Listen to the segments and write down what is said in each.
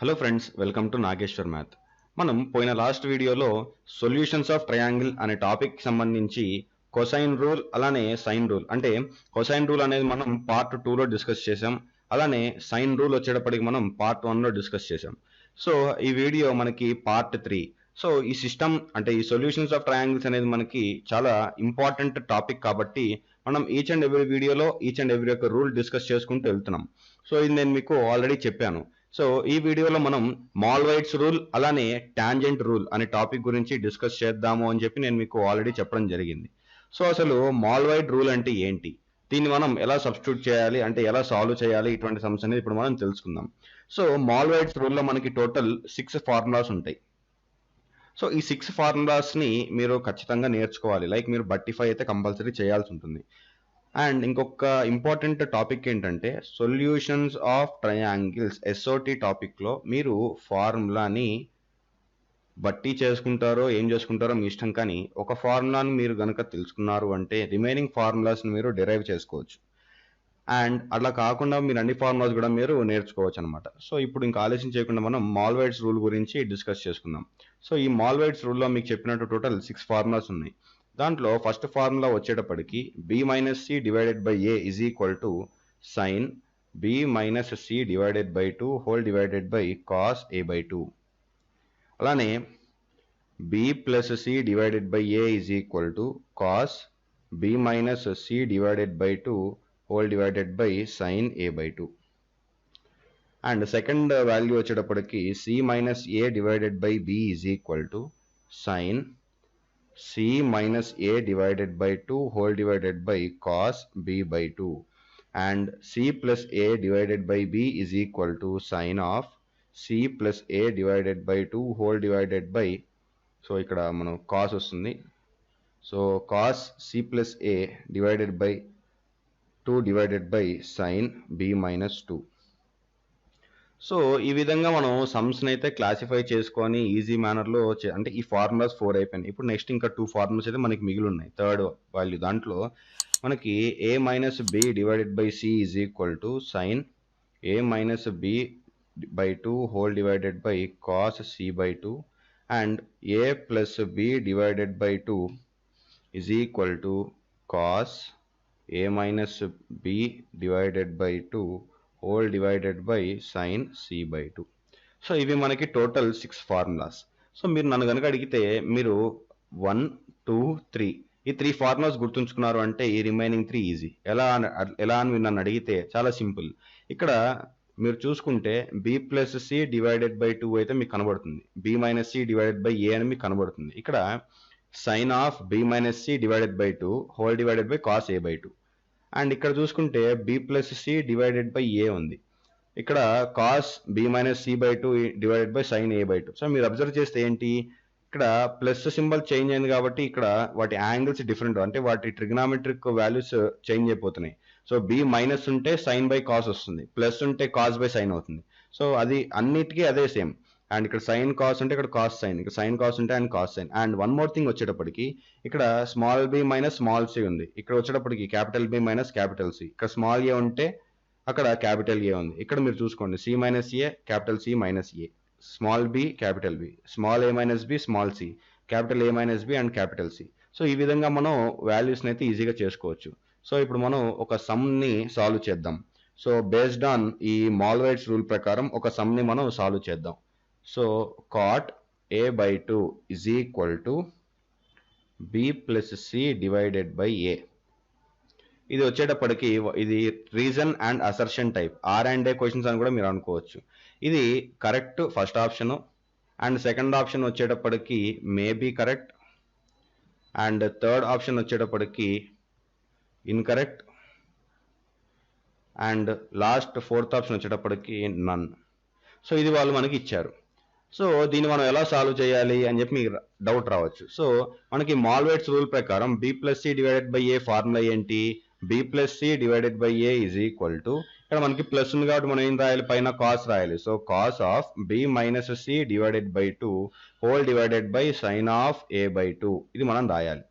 Hello friends, welcome to Nageshwar math. మనం పోయిన last వీడియోలో సొల్యూషన్స్ ఆఫ్ ట్రయాంగిల్ అనే టాపిక్ సంబంధించి కొసైన్ రూల్ అలానే సైన్ రూల్, అంటే కొసైన్ రూల్ అనేది మనం పార్ట్ 2లో డిస్కస్ చేసాం. అలానే సైన్ రూల్ వచ్చేటప్పటికి మనం పార్ట్ 1లో డిస్కస్ చేసాం. సో ఈ వీడియో మనకి పార్ట్ 3. సో ఈ సిస్టమ్ అంటే ఈ సొల్యూషన్స్ ఆఫ్ ట్రయాంగిల్స్ అనేది మనకి చాలా ఇంపార్టెంట్ టాపిక్ కాబట్టి మనం ఈచ్ అండ్ ఎవ్రీ వీడియోలో ఈచ్ అండ్ ఎవ్రీ ఒక రూల్ డిస్కస్ చేసుకుంటూ వెళ్తున్నాం. సో ఇది నేను మీకు ఆల్రెడీ చెప్పాను. సో ఈ వీడియోలో మనం మాల్వైట్స్ రూల్ అలానే టాంజెంట్ రూల్ అనే టాపిక్ గురించి డిస్కస్ చేద్దాము అని చెప్పి నేను మీకు ఆల్రెడీ చెప్పడం జరిగింది. సో అసలు మాల్వైట్ రూల్ అంటే ఏంటి, దీన్ని మనం ఎలా సబ్స్టిట్యూట్ చేయాలి, అంటే ఎలా సాల్వ్ చేయాలి, ఇటువంటి సమస్య అనేది ఇప్పుడు మనం తెలుసుకుందాం. సో మాల్వైట్స్ రూల్లో మనకి టోటల్ 6 ఫార్ములాస్ ఉంటాయి. సో ఈ 6 ఫార్ములాస్ని మీరు ఖచ్చితంగా నేర్చుకోవాలి. లైక్ మీరు బట్టిఫై అయితే కంపల్సరీ చేయాల్సి ఉంటుంది. అండ్ ఇంకొక ఇంపార్టెంట్ టాపిక్ ఏంటంటే సొల్యూషన్స్ ఆఫ్ ట్రయాంగిల్స్ ఎస్ఓటి టాపిక్లో మీరు ఫార్ములాని బట్టి చేసుకుంటారో ఏం చేసుకుంటారో మీ ఇష్టం, కానీ ఒక ఫార్ములాని మీరు కనుక తెలుసుకున్నారు అంటే రిమైనింగ్ ఫార్ములాస్ని మీరు డిరైవ్ చేసుకోవచ్చు. అండ్ అట్లా కాకుండా మీరు అన్ని ఫార్ములాస్ కూడా మీరు నేర్చుకోవచ్చు అనమాట. సో ఇప్పుడు ఇంకా ఆలోచన చేయకుండా మనం మాల్వైట్స్ రూల్ గురించి డిస్కస్ చేసుకుందాం. సో ఈ మాల్వైట్స్ రూల్లో మీకు చెప్పినట్టు టోటల్ 6 ఫార్ములాస్ ఉన్నాయి. దాంట్లో ఫస్ట్ ఫార్ములా వచ్చేటప్పటికి b minus C divided by A is equal to sine b minus C divided by 2 whole divided by cos A by 2. అలానే b plus C divided by A is equal to cos b minus C divided by 2 whole divided by sine A by 2. And second value వచ్చేటప్పటికి c minus A divided by b is equal to sine c minus a divided by 2 whole divided by cos b by 2. And c plus a divided by b is equal to sin of c plus a divided by 2 whole divided by, so ikkada manu cos vastundi, so cos c plus a divided by 2 divided by sin b minus 2. So ఈ విధంగా మనం సమ్స్ని అయితే classify చేసుకొని easy మేనర్లో అంటే ఈ formulas 4 అయిపోయినాయి. ఇప్పుడు next ఇంకా 2 ఫార్ములాస్ అయితే మనకి మిగిలి ఉన్నాయి. థర్డ్ వాల్యూ దాంట్లో మనకి A minus B divided by C is equal to sine A minus B by 2 whole divided by cos C by 2. And A plus B divided by 2 is equal to cos A minus B divided by 2 whole divided by sine C by 2. So ఇవి మనకి total 6 formulas. So మీరు నన్ను కనుక అడిగితే మీరు 1, 2, 3 ఈ 3 formulas గుర్తుంచుకున్నారు అంటే ఈ రిమైనింగ్ 3 ఈజీ. ఎలా అని మీరు నన్ను అడిగితే చాలా సింపుల్. ఇక్కడ మీరు చూసుకుంటే b plus C divided by 2 అయితే మీకు కనబడుతుంది, b minus C divided by A అని మీకు కనబడుతుంది. ఇక్కడ sine of b minus C divided by 2 whole divided by cos A by 2. And ఇక్కడ చూసుకుంటే b plus C divided by A ఉంది, ఇక్కడ cos b minus C by 2 divided by sine A by 2. So మీరు observe చేస్తే ఏంటి, ఇక్కడ plus symbol change అయింది కాబట్టి ఇక్కడ వాటి యాంగిల్స్ డిఫరెంట్, అంటే వాటి ట్రిగ్నామెట్రిక్ వాల్యూస్ చేంజ్ అయిపోతున్నాయి. సో b మైనస్ ఉంటే సైన్ బై కాస్ వస్తుంది, ప్లస్ ఉంటే కాస్ బై సైన్ అవుతుంది. సో అది అన్నిటికీ అదే సేమ్. అండ్ ఇక్కడ సైన్ కాస్ ఉంటే ఇక్కడ కాస్ సైన్, ఇక్కడ సైన్ కాస్ ఉంటే and cos sine. And one more thing వచ్చేటప్పటికి ఇక్కడ small B minus small C ఉంది, ఇక్కడ వచ్చేటప్పటికి capital B minus capital C. ఇక్కడ స్మాల్ ఏ ఉంటే అక్కడ క్యాపిటల్ ఏ ఉంది. ఇక్కడ మీరు చూసుకోండి C minus A capital C minus A, small B capital B, small A minus B small C, capital A minus B and capital C. So ఈ విధంగా మనం వాల్యూస్ని అయితే ఈజీగా చేసుకోవచ్చు. సో ఇప్పుడు మనం ఒక సమ్ని సాల్వ్ చేద్దాం. సో బేస్డ్ ఆన్ ఈ మాల్వైట్స్ రూల్ ప్రకారం ఒక సమ్ని మనం సాల్వ్ చేద్దాం. So cot a by 2 is equal to b plus c divided by a. ఇది వచ్చేటప్పటికి ఇది reason and assertion type R and A questions అని కూడా మీరు అనుకోవచ్చు. ఇది correct first option, and second option వచ్చేటప్పటికి maybe correct, and third option వచ్చేటప్పటికి incorrect, and last fourth option వచ్చేటప్పటికి నన్. సో ఇది వాళ్ళు మనకి ఇచ్చారు. సో దీన్ని మనం ఎలా సాల్వ్ చేయాలి అని చెప్పి మీకు డౌట్ రావచ్చు. సో మనకి మాల్వైట్స్ రూల్ ప్రకారం b plus C divided by A formula ఏంటి, b plus C divided by A is equal to, ఇక్కడ మనకి ప్లస్ ఉంది కాబట్టి మనం ఏం రాయాలి, పైన కాస్ రాయాలి. So cos of b minus C divided by 2 whole divided by sine of A by 2 ఇది మనం రాయాలి.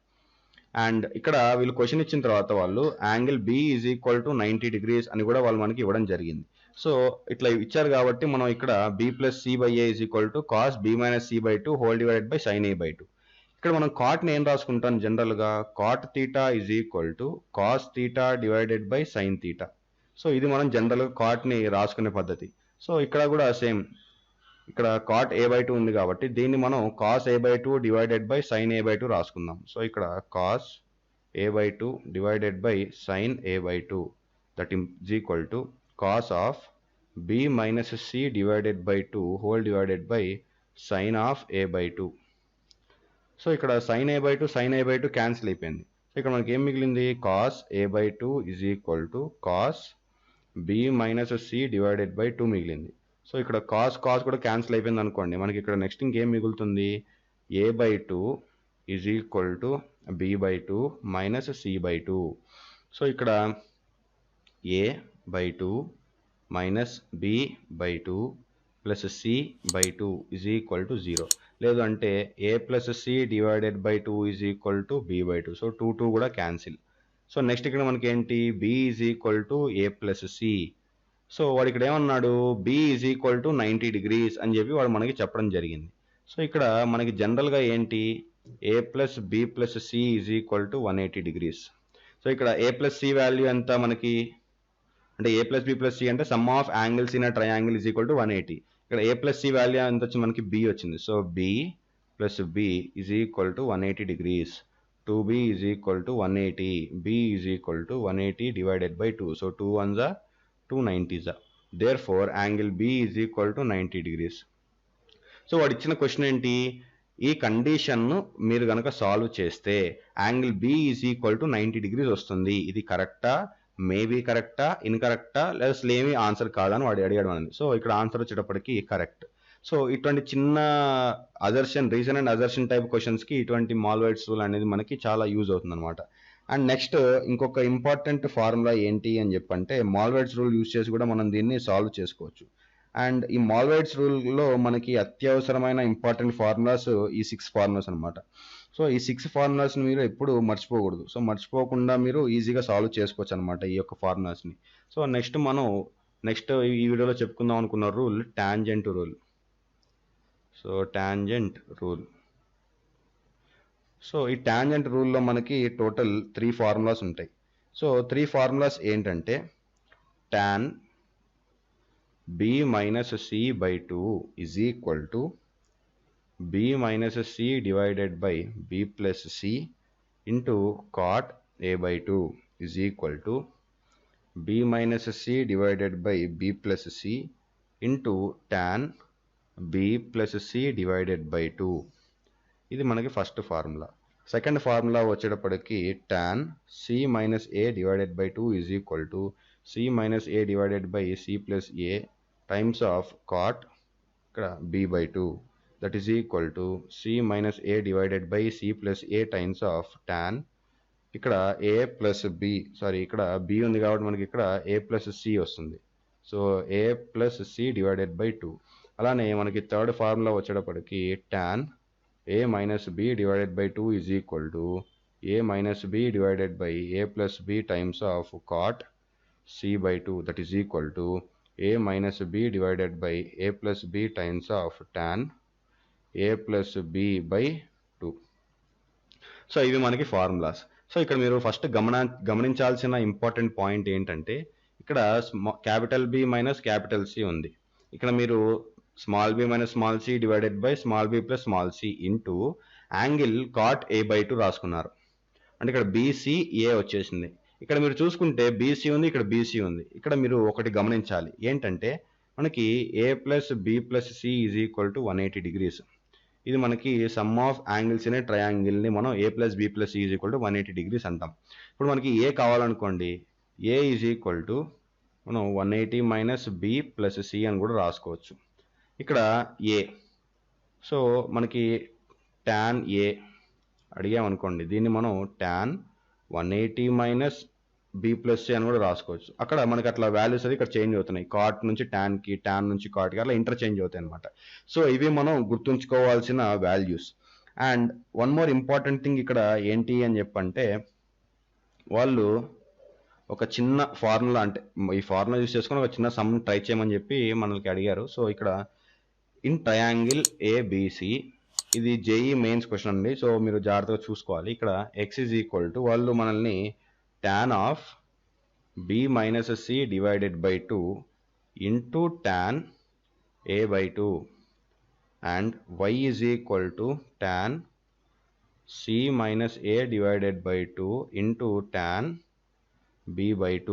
అండ్ ఇక్కడ వీళ్ళు క్వశ్చన్ ఇచ్చిన తర్వాత వాళ్ళు angle b is equal to 90 degrees అని కూడా వాళ్ళు మనకి ఇవ్వడం జరిగింది. సో ఇట్లా ఇచ్చారు కాబట్టి మనం ఇక్కడ b plus C by A is equal to cos B minus C by 2 whole divided by sine A by 2. ఇక్కడ మనం కాట్ని ఏం రాసుకుంటాం జనరల్గా, cot theta is equal to cos theta divided by sine theta. So ఇది మనం జనరల్గా కాట్ని రాసుకునే పద్ధతి. సో ఇక్కడ కూడా సేమ్, ఇక్కడ కాట్ ఏ బై 2 ఉంది కాబట్టి దీన్ని మనం cos A by 2 divided by sine A by 2 రాసుకుందాం. సో ఇక్కడ cos A by 2 divided by sine A by 2 that is equal to cos of b minus C divided by 2 whole divided by sine of A by 2. So ఇక్కడ sine A by 2 sine A by 2 cancel అయిపోయింది. So ఇక్కడ మనకి ఏం మిగిలింది, cos A by 2 is equal to cos b minus C divided by 2 మిగిలింది. So ఇక్కడ cos కూడా cancel అయిపోయింది అనుకోండి, మనకి ఇక్కడ నెక్స్ట్ ఇంకేం మిగులుతుంది, A by 2 is equal to B by 2 minus C by 2. So ఇక్కడ A by 2 minus B by 2 plus C by 2 is equal to 0. లేదు అంటే A plus C divided by 2 is equal to B by 2. So 2 కూడా cancel. So next ఇక్కడ మనకి ఏంటి, B is equal to A plus C. So వాడు ఇక్కడ ఏమన్నాడు, B is equal to 90 degrees అని చెప్పి వాడు మనకి చెప్పడం జరిగింది. సో ఇక్కడ మనకి జనరల్గా ఏంటి, A plus B plus C is equal to 180 degrees. So ఇక్కడ ఏ ప్లస్ సి వాల్యూ ఎంత మనకి, అంటే A plus B plus C అంటే sum of angles in a triangle is equal to 180. ఇక్కడ ఏ ప్లస్ సి వాల్యూ ఎంత వచ్చింది మనకి, B వచ్చింది. So B plus B is equal to 180 degrees. 2b is equal to 180, b is equal to 180 divided by 2. So 2 1s are 2 90s. Therefore angle B is equal to 90 degrees. So వాడు ఇచ్చిన question ఏంటి, ఈ కండిషన్ను మీరు కనుక solve చేస్తే angle B is equal to 90 degrees వస్తుంది. ఇది కరెక్టా, మేబీ కరెక్టా, ఇన్కరెక్టా, లేదా అసలు ఏమీ ఆన్సర్ కాదని వాడు అడిగాడు మనని. సో ఇక్కడ ఆన్సర్ వచ్చేటప్పటికి కరెక్ట్. సో ఇటువంటి చిన్న assertion, reason and assertion type క్వశ్చన్స్కి ఇటువంటి మాల్వైట్స్ రూల్ అనేది మనకి చాలా యూజ్ అవుతుంది అనమాట. అండ్ నెక్స్ట్ ఇంకొక ఇంపార్టెంట్ ఫార్ములా ఏంటి అని చెప్పంటే, మాల్వైట్స్ రూల్ యూజ్ చేసి కూడా మనం దీన్ని సాల్వ్ చేసుకోవచ్చు. అండ్ ఈ మాల్వైట్స్ రూల్లో మనకి అత్యవసరమైన ఇంపార్టెంట్ ఫార్ములాస్ ఈ 6 ఫార్ములాస్ అనమాట. సో ఈ 6 ఫార్ములాస్ని మీరు ఎప్పుడు మర్చిపోకూడదు. సో మర్చిపోకుండా మీరు ఈజీగా సాల్వ్ చేసుకోవచ్చు అనమాట ఈ యొక్క ఫార్ములాస్ని. సో నెక్స్ట్ ఈ వీడియోలో చెప్పుకుందాం అనుకున్న rule tangent rule. So tangent rule. So ఈ టాంజెంట్ రూల్లో మనకి టోటల్ 3 ఫార్ములాస్ ఉంటాయి. సో 3 ఫార్ములాస్ ఏంటంటే, tan b minus C by 2 is equal to b minus C divided by b plus C into cot a by 2 is equal to b minus C divided by b plus C into tan b plus C divided by 2. ఇది మనకి first formula. Second formula వచ్చేటప్పటికి tan C minus A divided by 2 is equal to C minus A divided by C plus A times of cot ఇక్కడ B by 2 that is equal to C minus A divided by C plus A times of tan ఇక్కడ A plus B, sorry ఇక్కడ B ఉంది కాబట్టి మనకి ఇక్కడ A plus C వస్తుంది. So A plus C divided by 2. అలానే మనకి third formula వచ్చేటప్పటికి tan a minus b divided by 2 is equal to a minus b divided by a plus b times of cot c by 2 that is equal to a minus b divided by a plus b times of tan a plus b by 2. So ఇవి మనకి formulas. So ఇక్కడ మీరు first గమనించాల్సిన important point ఏంటంటే, ఇక్కడ capital B minus capital C ఉంది. ఇక్కడ మీరు small B minus small C divided by small B plus small C into angle cot A by 2 రాసుకున్నారు. అంటే ఇక్కడ బీసీఏ వచ్చేసింది. ఇక్కడ మీరు చూసుకుంటే బీసీ ఉంది, ఇక్కడ బీసీ ఉంది. ఇక్కడ మీరు ఒకటి గమనించాలి ఏంటంటే, మనకి A plus B plus C is equal to 180 degrees. ఇది మనకి సమ్ ఆఫ్ యాంగిల్స్ అనే ట్రయాంగిల్ని మనం A plus B plus C is equal to 180 degrees అంటాం. ఇప్పుడు మనకి ఏ కావాలనుకోండి, ఏ ఈజ్ ఈక్వల్ టు మనం 180 మైనస్ బి ప్లస్ సి అని కూడా రాసుకోవచ్చు. ఇక్కడ ఏ, సో మనకి టాన్ ఏ అడిగామనుకోండి, దీన్ని మనం tan 180 minus B plus C అని కూడా రాసుకోవచ్చు. అక్కడ మనకి అట్లా వాల్యూస్ అది ఇక్కడ చేంజ్ అవుతున్నాయి. కాట్ నుంచి టాన్కి, టాన్ నుంచి కాట్కి అట్లా ఇంటర్చేంజ్ అవుతాయి అనమాట. సో ఇవి మనం గుర్తుంచుకోవాల్సిన values. And one more important thing ఇక్కడ ఏంటి అని చెప్పంటే, వాళ్ళు ఒక చిన్న ఫార్ములా, అంటే ఈ ఫార్ములా యూస్ చేసుకొని ఒక చిన్న సమ్ ట్రై చేయమని చెప్పి మనకి అడిగారు. సో ఇక్కడ ఇన్ ట్రయాంగిల్ ఏబిసి, ఇది జేఈ మెయిన్స్ క్వశ్చన్ అండి. సో మీరు జాగ్రత్తగా చూసుకోవాలి. ఇక్కడ ఎక్స్ ఈజ్ ఈక్వల్ టు వాళ్ళు మనల్ని tan of B minus C divided by 2 into tan A by 2 and Y is equal to tan C minus A divided by 2 into tan b by 2,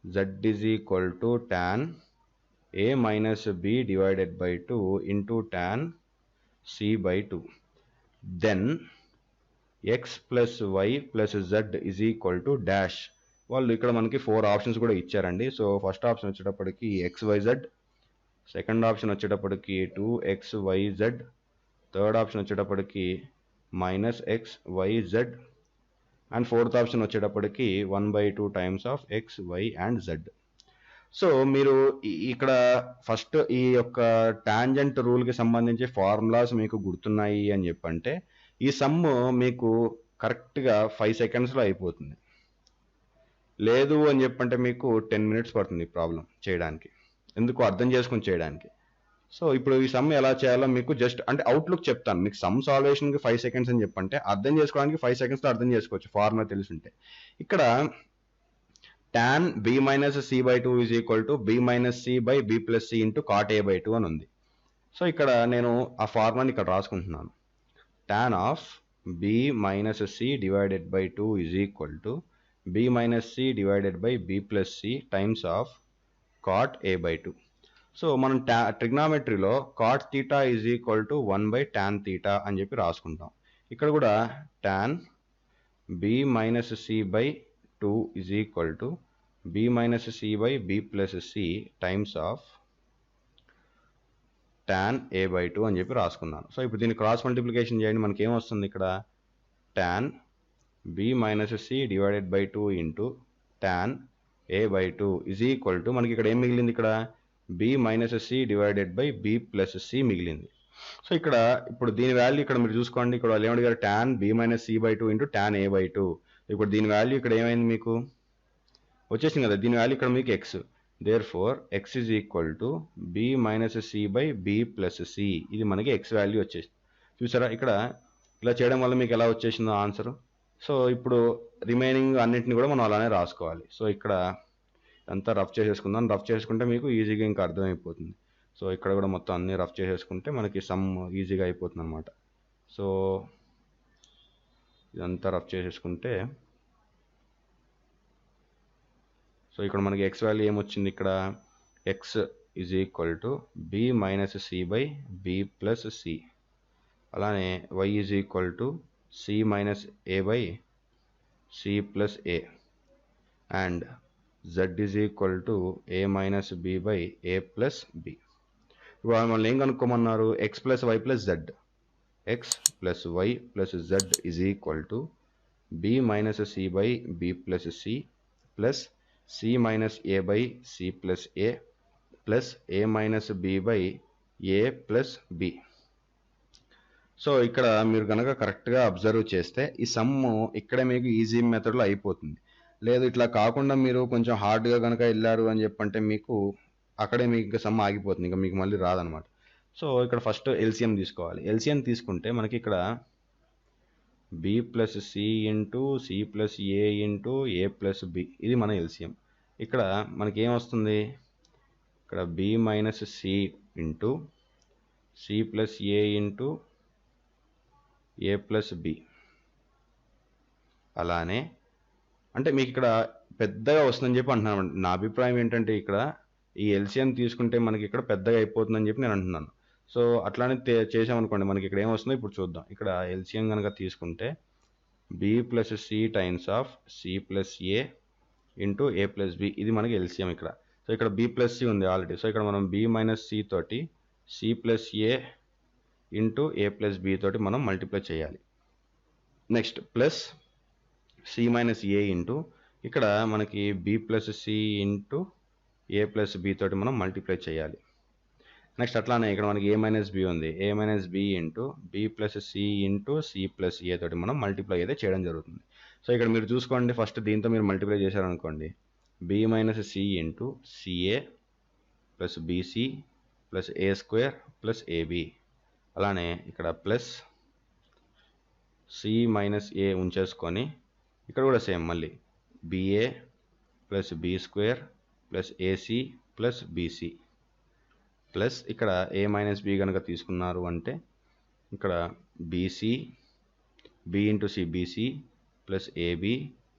z is equal to tan a minus b divided by 2 into tan c by 2. Then x plus y plus z is equal to dash. వాళ్ళు ఇక్కడ మనకి 4 options కూడా ఇచ్చారండి. So first option వచ్చేటప్పటికి xyz, second option వచ్చేటప్పటికి 2xyz, third option వచ్చేటప్పటికి -xyz, and fourth option వచ్చేటప్పటికి 1/2 times of x, y and z. So మీరు ఇక్కడ ఫస్ట్ ఈ యొక్క టాంజెంట్ రూల్కి సంబంధించి ఫార్ములాస్ మీకు గుర్తున్నాయి అని చెప్పంటే ఈ సమ్ మీకు కరెక్ట్గా 5 సెకండ్స్లో అయిపోతుంది. లేదు అని చెప్పంటే మీకు 10 మినిట్స్ పడుతుంది ప్రాబ్లం చేయడానికి, ఎందుకు అర్థం చేసుకుని చేయడానికి. సో ఇప్పుడు ఈ సమ్ ఎలా చేయాలో మీకు జస్ట్ అంటే అవుట్లుక్ చెప్తాను. మీకు సమ్ సాల్వేషన్కి 5 సెకండ్స్ అని చెప్పంటే అర్థం చేసుకోవడానికి 5 సెకండ్స్లో అర్థం చేసుకోవచ్చు ఫార్ములా తెలిసి ఉంటే. ఇక్కడ tan b minus C by 2 is equal to b minus C by b plus C into cot A by 2 అని ఉంది. సో ఇక్కడ నేను ఆ ఫార్ములాని ఇక్కడ రాసుకుంటున్నాను. tan of b minus C divided by 2 is equal to b minus C divided by b plus C times of cot A by 2. So మనం ట్రిగ్నామెట్రీలో cot theta is equal to 1/tan theta అని చెప్పి రాసుకుంటాం. ఇక్కడ కూడా tan b minus C by 2 is equal to b minus C by b plus C times of tan a by 2 అని చెప్పి రాసుకున్నాను. సో ఇప్పుడు దీన్ని క్రాస్ మల్టిప్లికేషన్ చేయండి. మనకి ఏమొస్తుంది ఇక్కడ tan b minus C divided by 2 into tan a by 2 is equal to మనకి ఇక్కడ ఏం మిగిలింది, ఇక్కడ b minus C divided by b plus C మిగిలింది. సో ఇక్కడ ఇప్పుడు దీని వాల్యూ ఇక్కడ మీరు చూసుకోండి. ఇక్కడ వాళ్ళు ఏమడిగారు, tan b minus C by 2 into tan a by 2. ఇప్పుడు దీని వాల్యూ ఇక్కడ ఏమైంది మీకు వచ్చేసింది కదా, దీని వాల్యూ ఇక్కడ మీకు x. Therefore x is equal to b minus C by b plus C, ఇది మనకి x వాల్యూ వచ్చేసింది. చూసారా ఇక్కడ ఇలా చేయడం వల్ల మీకు ఎలా వచ్చేసిందో ఆన్సర్. సో ఇప్పుడు రిమైనింగ్ అన్నింటిని కూడా మనం అలానే రాసుకోవాలి. సో ఇక్కడ అంతా రఫ్ చేసేసుకుందాం. రఫ్ చేసుకుంటే మీకు ఈజీగా ఇంకా అర్థమైపోతుంది. సో ఇక్కడ కూడా మొత్తం అన్ని రఫ్ చేసేసుకుంటే మనకి సమ్ ఈజీగా అయిపోతుంది అనమాట. సో ఇదంతా రఫ్ చేసేసుకుంటే సో ఇక్కడ మనకి ఎక్స్ వాల్యూ ఏమొచ్చింది, ఇక్కడ X is equal to B minus C by B plus C, అలానే Y is equal to C minus A by C plus A, and z is equal to a minus b by a plus b. ఇప్పుడు మనం ఏం కనుక్కోమన్నారు, x plus y plus z. x plus y plus z is equal to b minus c by b plus c plus c minus a by c plus a plus a minus b by a plus b. So ఇక్కడ మీరు కనుక కరెక్ట్గా observe చేస్తే ఈ some ఇక్కడే మీకు easy మెథడ్లో అయిపోతుంది. లేదు ఇట్లా కాకుండా మీరు కొంచెం హార్డ్గా కనుక వెళ్ళారు అని చెప్పంటే మీకు అక్కడే మీకు ఇంకా సమ్ ఆగిపోతుంది, ఇంకా మీకు మళ్ళీ రాదనమాట. సో ఇక్కడ ఫస్ట్ ఎల్సిఎం తీసుకోవాలి. ఎల్సిఎం తీసుకుంటే మనకి ఇక్కడ B plus C into C plus A into A plus B, ఇది మన ఎల్సిఎం. ఇక్కడ మనకి ఏమొస్తుంది, ఇక్కడ B minus C into C plus A into A plus B. అలానే అంటే మీకు ఇక్కడ పెద్దగా వస్తుందని చెప్పి అంటున్నాను. నా అభిప్రాయం ఏంటంటే ఇక్కడ ఈ ఎల్సిఎం తీసుకుంటే మనకి ఇక్కడ పెద్దగా అయిపోతుందని చెప్పి నేను అంటున్నాను. సో అట్లానే చేసామనుకోండి మనకి ఇక్కడ ఏమొస్తుందో ఇప్పుడు చూద్దాం. ఇక్కడ ఎల్సిఎం కనుక తీసుకుంటే B plus C times of C plus A into A plus B, ఇది మనకి ఎల్సిఎం ఇక్కడ. సో ఇక్కడ బి ప్లస్ సి ఉంది ఆల్రెడీ. సో ఇక్కడ మనం బి మైనస్ సి తోటి C plus A into A plus B తోటి మనం మల్టిప్లై చేయాలి. Next plus C minus A into ఇక్కడ మనకి B plus C into A plus B తోటి మనం మల్టిప్లై చేయాలి. నెక్స్ట్ అట్లానే ఇక్కడ మనకి ఏ మైనస్ బి ఉంది, A minus B into B plus C into C plus A తోటి మనం మల్టిప్లై అయితే చేయడం జరుగుతుంది. సో ఇక్కడ మీరు చూసుకోండి, ఫస్ట్ దీంతో మీరు మల్టిప్లై చేశారనుకోండి, B minus C into CA plus BC plus A square plus AB. అలానే ఇక్కడ ప్లస్ సి మైనస్ ఏ ఉంచేసుకొని ఇక్కడ కూడా సేమ్ మళ్ళీ BA plus B square plus AC plus BC plus ఇక్కడ ఏ మైనస్ బి కనుక తీసుకున్నారు అంటే ఇక్కడ BC B into C BC plus AB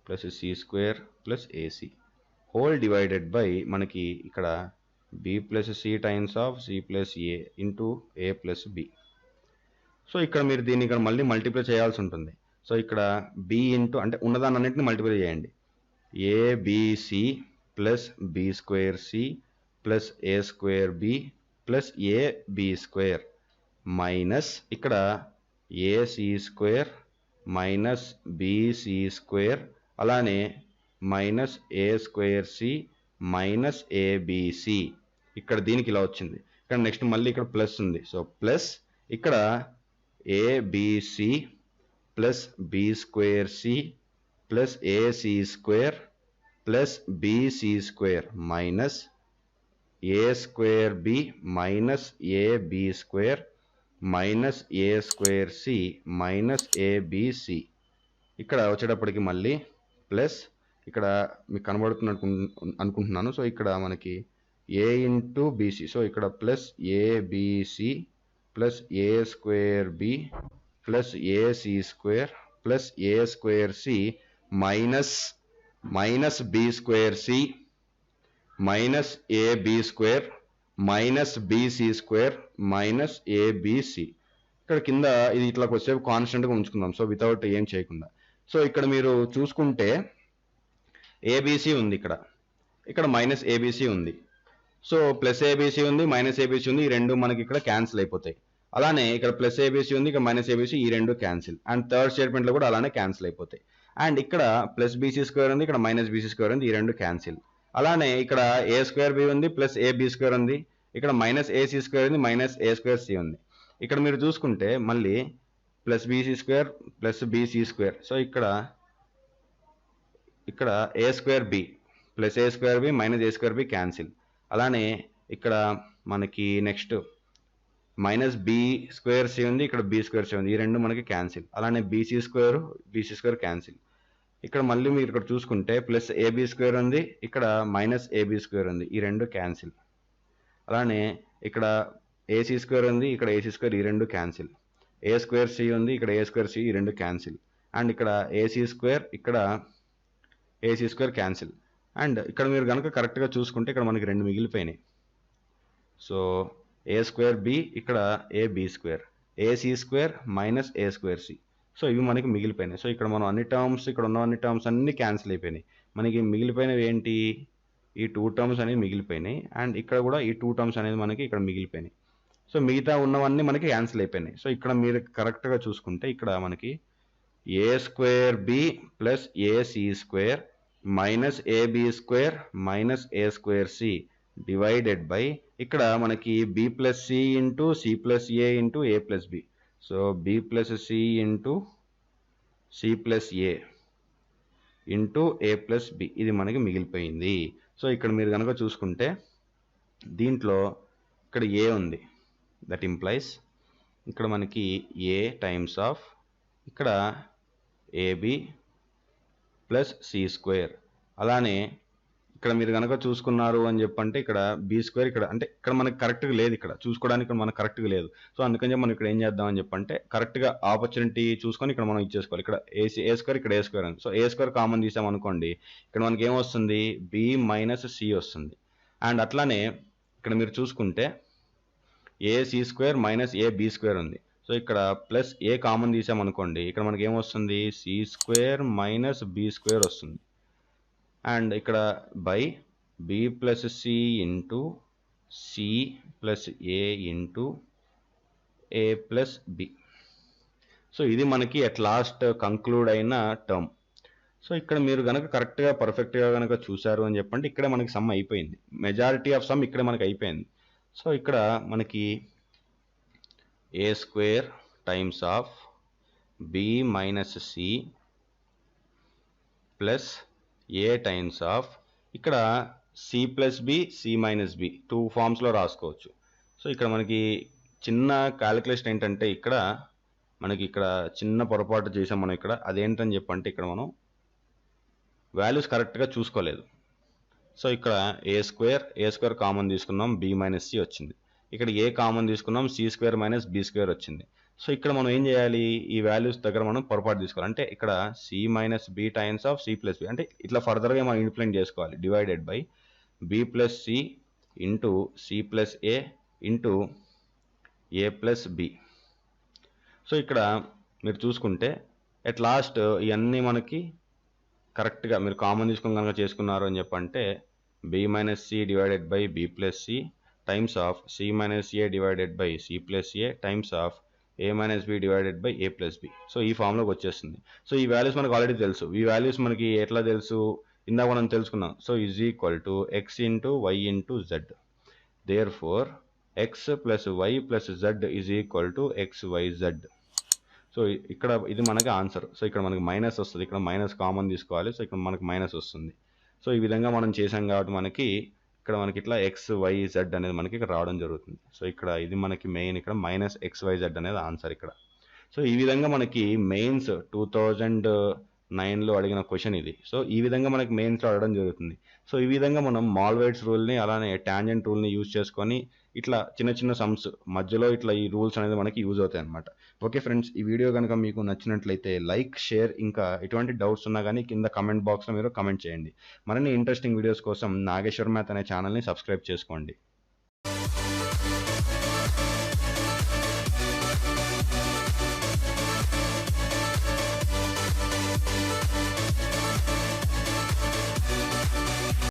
plus C square plus AC whole divided by మనకి ఇక్కడ B plus C times of C plus A into A plus B. So ఇక్కడ మీరు దీన్ని ఇక్కడ మళ్ళీ మల్టిప్లై చేయాల్సి ఉంటుంది. సో ఇక్కడ బి ఇంటూ అంటే ఉన్నదాన్ని అన్నింటిని మల్టిప్లై చేయండి. ABC plus B square C plus A square B plus AB square minus ఇక్కడ AC square minus BC square అలానే minus A square C minus ABC. ఇక్కడ దీనికి ఇలా వచ్చింది. ఇక్కడ నెక్స్ట్ మళ్ళీ ఇక్కడ ప్లస్ ఉంది. సో ప్లస్ ఇక్కడ ABC plus B square C plus AC square plus BC square minus A square B minus AB square minus A square C minus ABC. ఇక్కడ వచ్చేటప్పటికి మళ్ళీ ప్లస్ ఇక్కడ మీకు కనబడుతున్నట్టు అనుకుంటున్నాను. సో ఇక్కడ మనకి ఏ ఇంటూ బీసీ, సో ఇక్కడ plus ABC plus A square B plus AC square plus A square C minus minus B square C minus AB square minus BC square minus ABC. ఇక్కడ కింద ఇది ఇట్లా కొద్దిసేపు కాన్స్టెంట్గా ఉంచుకుందాం, so without ఏం చేయకుండా. So ఇక్కడ మీరు చూసుకుంటే ఏబిసి ఉంది, ఇక్కడ మైనస్ ఏబిసి ఉంది. సో ప్లస్ ఏబిసి ఉంది మైనస్ ఏబిసి ఉంది, ఈ రెండు మనకి ఇక్కడ క్యాన్సిల్ అయిపోతాయి. అలానే ఇక్కడ ప్లస్ ఏబిసి ఉంది, ఇక్కడ మైనస్ ఏబిసి, ఈ రెండు క్యాన్సిల్. అండ్ థర్డ్ స్టేట్మెంట్లో కూడా అలానే క్యాన్సిల్ అయిపోతాయి. అండ్ ఇక్కడ ప్లస్ బీసీ స్క్వేర్ ఉంది, ఇక్కడ మైనస్ బీసీ స్క్వేర్ ఉంది, ఈ రెండు క్యాన్సిల్. అలానే ఇక్కడ ఏ స్క్వేర్ బి ఉంది ప్లస్ ఏ బి స్క్వేర్ ఉంది, ఇక్కడ మైనస్ ఏసీ స్క్వేర్ ఉంది మైనస్ ఏ స్క్వేర్ సి ఉంది. ఇక్కడ మీరు చూసుకుంటే మళ్ళీ plus BC square plus BC square. So ఇక్కడ A square B plus A square B minus A square B cancel. అలానే ఇక్కడ మనకి next minus B square C ఉంది, ఇక్కడ బి స్క్వేర్ సి ఉంది, ఈ రెండు మనకి క్యాన్సిల్. అలానే బీసీ స్క్వేర్ క్యాన్సిల్. ఇక్కడ మళ్ళీ మీరు ఇక్కడ చూసుకుంటే ప్లస్ ఏబి స్క్వేర్ ఉంది, ఇక్కడ మైనస్ ఏబి స్క్వేర్ ఉంది, ఈ రెండు క్యాన్సిల్. అలానే ఇక్కడ ఏసీ స్క్వేర్ ఉంది, ఇక్కడ ఏసీ స్క్వేర్, ఈ రెండు క్యాన్సిల్. ఏ స్క్వేర్ సి ఉంది, ఇక్కడ ఏ స్క్వేర్ సి, ఈ రెండు క్యాన్సిల్. అండ్ ఇక్కడ ఏసీ స్క్వేర్, ఇక్కడ ఏసీ స్క్వేర్ క్యాన్సిల్. అండ్ ఇక్కడ మీరు కనుక కరెక్ట్గా చూసుకుంటే ఇక్కడ మనకి రెండు మిగిలిపోయినాయి. సో ఏ స్క్వేర్ బి, ఇక్కడ A B square, AC square minus A square C. So ఇవి మనకి మిగిలిపోయినాయి. సో ఇక్కడ మనం అన్ని టర్మ్స్, ఇక్కడ ఉన్న అన్ని టర్మ్స్ అన్ని క్యాన్సిల్ అయిపోయినాయి. మనకి మిగిలిపోయినవి ఏంటి, ఈ టూ టర్మ్స్ అనేవి మిగిలిపోయినాయి. అండ్ ఇక్కడ కూడా ఈ టూ టర్మ్స్ అనేది మనకి ఇక్కడ మిగిలిపోయినాయి. సో మిగతా ఉన్నవన్నీ మనకి క్యాన్సిల్ అయిపోయినాయి. సో ఇక్కడ మీరు కరెక్ట్గా చూసుకుంటే ఇక్కడ మనకి A square B plus AC square minus AB square minus A square C divided by ఇక్కడ మనకి B plus C into C plus A into A plus B. So B plus C into C plus A into A plus B, ఇది మనకి మిగిలిపోయింది. So ఇక్కడ మీరు కనుక చూసుకుంటే దీంట్లో ఇక్కడ ఏ ఉంది, దట్ ఇంప్లైస్ ఇక్కడ మనకి ఏ టైమ్స్ ఆఫ్ ఇక్కడ ఏబి ప్లస్ సి స్క్వేర్. అలానే ఇక్కడ మీరు కనుక చూసుకున్నారు అని చెప్పంటే ఇక్కడ బి స్క్వేర్, ఇక్కడ అంటే ఇక్కడ మనకి కరెక్ట్గా లేదు, ఇక్కడ చూసుకోవడానికి ఇక్కడ మనకు కరెక్ట్గా లేదు. సో అందుకని మనం ఇక్కడ ఏం చేద్దామని చెప్పంటే కరెక్ట్గా ఆపర్చునిటీ చూసుకొని ఇక్కడ మనం ఇచ్చేసుకోవాలి. ఇక్కడ ఏ స్క్వేర్, ఇక్కడ ఏ స్క్వేర్ ఉంది. సో ఏ స్క్వేర్ కామన్ తీసామనుకోండి, ఇక్కడ మనకి ఏమొస్తుంది, బి మైనస్ సి వస్తుంది. అండ్ అట్లానే ఇక్కడ మీరు చూసుకుంటే A C square minus A B square ఉంది. సో ఇక్కడ ప్లస్ ఏ కామన్ తీసామనుకోండి, ఇక్కడ మనకి ఏమొస్తుంది, C square minus B square వస్తుంది. అండ్ ఇక్కడ by B plus C into C plus A into A plus B. So ఇది మనకి అట్ లాస్ట్ కంక్లూడ్ అయిన టర్మ్. సో ఇక్కడ మీరు కనుక కరెక్ట్గా పర్ఫెక్ట్గా కనుక చూసారు అని చెప్పండి, ఇక్కడే మనకి సమ్ అయిపోయింది. మెజారిటీ ఆఫ్ సమ్ ఇక్కడే మనకి అయిపోయింది. సో ఇక్కడ మనకి A square times of B minus C plus A times of ఇక్కడ C plus B C minus B 2 ఫామ్స్లో రాసుకోవచ్చు. సో ఇక్కడ మనకి చిన్న క్యాలిక్యులేషన్ ఏంటంటే ఇక్కడ మనకి ఇక్కడ చిన్న పొరపాటు చేసాం మనం ఇక్కడ. అదేంటని చెప్పంటే ఇక్కడ మనం వాల్యూస్ కరెక్ట్గా చూసుకోలేదు. సో ఇక్కడ ఏ స్క్వేర్ కామన్ తీసుకున్నాం, బి మైనస్ సి వచ్చింది. ఇక్కడ ఏ కామన్ తీసుకున్నాం, C square minus B square వచ్చింది. సో ఇక్కడ మనం ఏం చేయాలి, ఈ వాల్యూస్ దగ్గర మనం పొరపాటు తీసుకోవాలి. అంటే ఇక్కడ C minus B times of C plus B, అంటే ఇట్లా ఫర్దర్గా మనం ఇంప్లిమెంట్ చేసుకోవాలి. Divided by B plus C into C plus A into A plus B. So ఇక్కడ మీరు చూసుకుంటే ఎట్ లాస్ట్ ఇవన్నీ మనకి కరెక్ట్గా మీరు కామన్ తీసుకుని కనుక చేసుకున్నారు అని చెప్పంటే B minus C divided by B plus C times of C minus A divided by C plus A times of A minus B divided by A plus B. So ఈ ఫామ్లోకి వచ్చేస్తుంది. సో ఈ values మనకు already తెలుసు. ఈ values మనకి ఎట్లా తెలుసు, ఇందాక మనం తెలుసుకున్నాం. So is equal to X into Y into Z. Therefore X plus Y plus Z is equal to X Y Z. So ఇక్కడ ఇది మనకి ఆన్సర్. సో ఇక్కడ మనకి మైనస్ వస్తుంది, ఇక్కడ మైనస్ కామన్ తీసుకోవాలి. సో ఇక్కడ మనకి మైనస్ వస్తుంది. సో ఈ విధంగా మనం చేసాం కాబట్టి మనకి ఇక్కడ మనకి ఇట్లా ఎక్స్ వై జెడ్ అనేది మనకి ఇక్కడ రావడం జరుగుతుంది. సో ఇక్కడ ఇది మనకి మెయిన్ ఇక్కడ మైనస్ ఎక్స్ వై జెడ్ అనేది ఆన్సర్ ఇక్కడ. సో ఈ విధంగా మనకి మెయిన్స్ 2009లో అడిగిన క్వశ్చన్ ఇది. సో ఈ విధంగా మనకి మెయిన్స్లో అడగడం జరుగుతుంది. సో ఈ విధంగా మనం మాల్వైట్స్ రూల్ని అలానే టాంజెంట్ రూల్ని యూజ్ చేసుకొని ఇట్లా చిన్న చిన్న సమ్స్ మధ్యలో ఇట్లా ఈ రూల్స్ అనేది మనకి యూజ్ అవుతాయి అనమాట. ఓకే ఫ్రెండ్స్, ఈ వీడియో కనుక మీకు నచ్చినట్లయితే లైక్, షేర్, ఇంకా ఎటువంటి డౌట్స్ ఉన్నా కానీ కింద కమెంట్ బాక్స్లో మీరు కమెంట్ చేయండి. మరిన్ని ఇంట్రెస్టింగ్ వీడియోస్ కోసం నాగేశ్వర్ మ్యాథ్ అనే ఛానల్ని సబ్స్క్రైబ్ చేసుకోండి.